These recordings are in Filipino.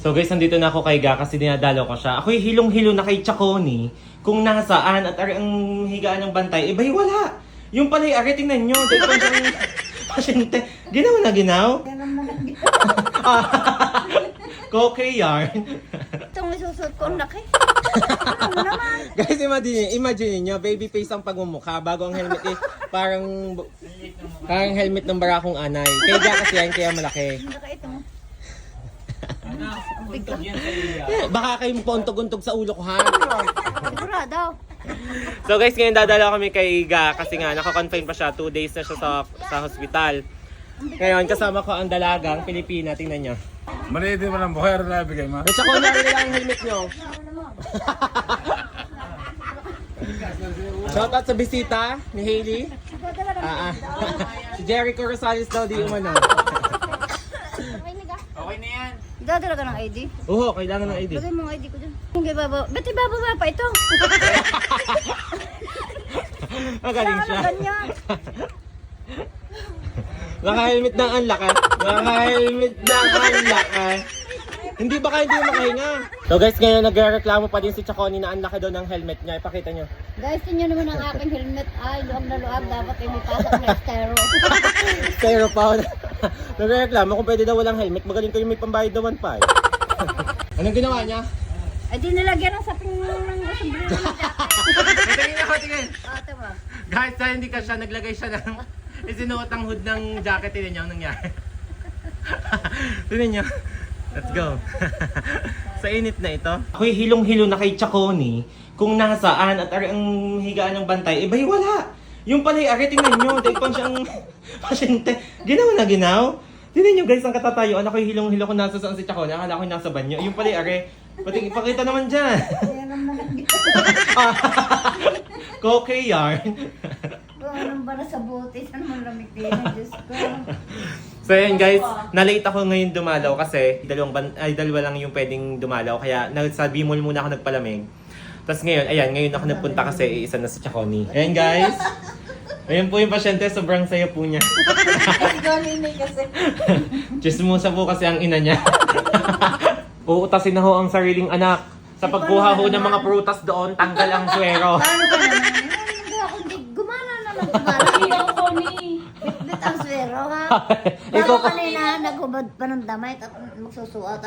So guys, nandito na ako kay Ga kasi dinadalo ko siya. Ako'y hilong-hilo na kay Chaconi kung nasaan at ang higaan ng bantay. Iba'y wala. Yung pala'y ari, tingnan nyo. Dahil pa siyang pasyente. Ginaw na ginaw? Koke yarn. Itong isusot ko, laki. Ano naman? Guys, imagine niyo, baby face ang pagmumukha bago ang helmet eh. Parang helmet ng barakong anay. Kaya Ga kasi yan, kaya malaki. Laki ito. Baka kayong pontog-untog sa ulo ko, ha? Sigurado. So guys, ngayon dadala kami kay Ga kasi nga naka-confine pa siya. 2 days na siya sa hospital. Ngayon kasama ko ang dalagang Pilipina. Tingnan nyo. Maliit mo ng buhay na bigay mo. At saka nila ang helmet nyo. Shoutout sa bisita ni Hailey. Si Jericho Rosales daw di umano. Okay na yan. Dadala ka ng ID? Oo, kailangan ng ID. Lagay mo ang ID ko dyan. Hindi bababa. Ba't ibababa pa ito? Magaling siya. Ganyan. Naka-helmet ng anlaka. Naka-helmet ng anlaka. Hindi ba kayo hindi makahinga? So guys, ngayon nagreklamo pa din si Chaconi na anlaka daw ng helmet niya. Ipakita nyo. Guys, tingnan naman ang aking helmet. Ay, luag na luag. Dapat ay may pasok na estero. Pero pa, nagreklamo kung pwede daw walang helmet. Magaling kayo may pambayad na 1.5. Anong ginawa niya? Ay, di nilagyan ng saping ng sombrero ng jacket. Tingin ako, tingin. Ito ba? Guys, sa hindi ka siya, naglagay siya ng isinuot ang hood ng jacket. Tingnan niyo ang nangyari. Tingnan niyo. Let's go. Sa init na ito. Ako'y hilong-hilo na kay Chaconi kung nasaan at ang higaan ng bantay. Iba'y wala. Yung pala'y ari, tingnan nyo. Dahil pa siyang pasyente. Ginaw na ginaw? Tingnan nyo guys, ang katatayuan. Ako'y hilong-hilo kung nasa saan si Chaconi. Akala ko'y nasa banyo. Yung pala'y ari. Pati ipakita naman dyan. Koke yarn. Kung anong ba na sa buti, saan mo lamig din? Diyos ko. So yun guys, na-late ako ngayon dumalaw kasi dalawa lang yung pwedeng dumalaw. Kaya sa Bimol muna ako nagpalamig. Tapos ngayon ako nagpunta kasi isa na sa Chaconi. Ayan guys. Ayan po yung pasyente, sobrang saya po niya. Chismosa po kasi ang ina niya. Uutasin na ho ang sariling anak. Sa pagkuha ho ng mga prutas doon, tanggal ang swero. Paano ka naman? Hindi ako, gumana naman. Gumana ako ni. Bit ang swero ha. Bago kanina, naghubad pa ng damit at magsusuot.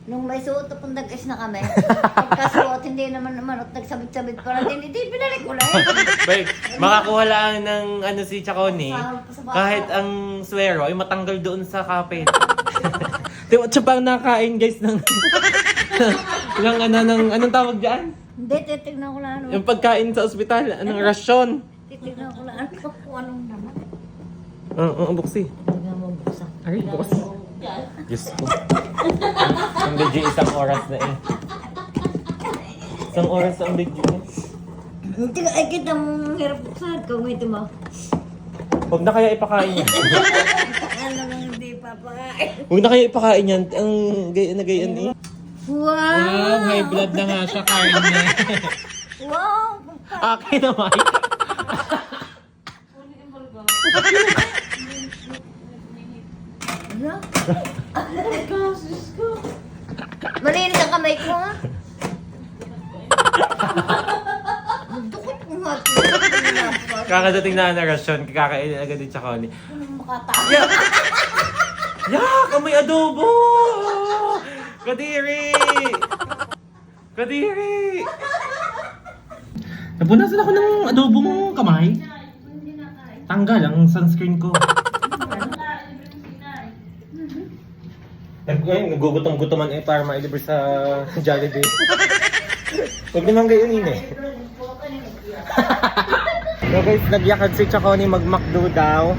Nung may suot, pundag-is na kami. Pagkasuot, hindi naman at nagsabit-sabit pa rin. Hindi, pinalik ko lang. Babe, makakuha lang ng si Chaconi. Kahit ang swero ay matanggal doon sa kapit. Diba, siya pang nakain guys ng anong tawag dyan? Hindi, titignan ko lang. Yung pagkain sa ospital, anong rasyon? Titignan ko lang kung anong naman. Buksi. Tignan mo buksan. Ay, bukas. Diyos ko. Ang video isang oras na eh. Isang oras ang video eh. Hindi ka, ay kita mong hirap buksan. Kung ito mo. Huwag na kaya ipakain yan. Ano lang hindi papakain. Huwag na kaya ipakain yan. Ang gayan na gayan eh. Wow! Wow, high blood na nga siya, karne. Wow! Akin na, Mike. Ano? Malinis ang kamay ko ha? Dukot ko nga. Kakadating na ang rasyon, kakainin agad yung Chaconi. Makatawa. Yak! Amoy adobo! Kadiri! Kadiri! Napunasan ako ng adobong kamay. Tanggal ang sunscreen ko. Nagugutom-gutoman eh para ma-deliver sa Jollibee. Huwag naman gayon eh. So guys, nagyakad si Chaconi mag-McDo daw.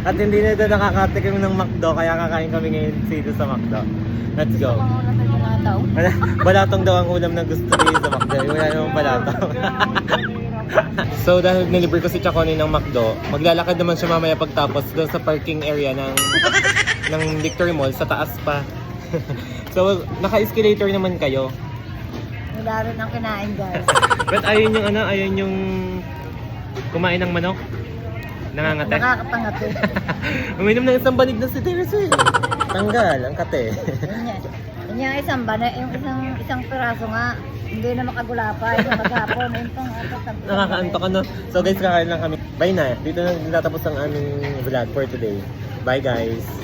At hindi na ito nakakatikim ng McDo, kaya kakain kami ngayon dito sa McDo. Let's go. Balatong daw ang ulam na gusto niya sa McDo. Wala namang balatong. So dahil nilibre ko si Chaconi ng McDo, maglalakad naman siya mamaya pagtapos doon sa parking area ng Victory Mall sa taas pa. So naka-escalator naman kayo. Wala rin ang kinain guys. But ayun yung kumain ng manok. Nangangate. Nakakapangati. Uminom ng isang banig na si Teresa eh. Tanggal ang kate. Yun yung isang bana, yung isang piraso nga. Hindi na makagulapay. Yung maghapon. Yung pang apat. Nakakaantok ano. So guys, kakain lang kami. Bye na. Dito na natapos ang aming vlog for today. Bye guys.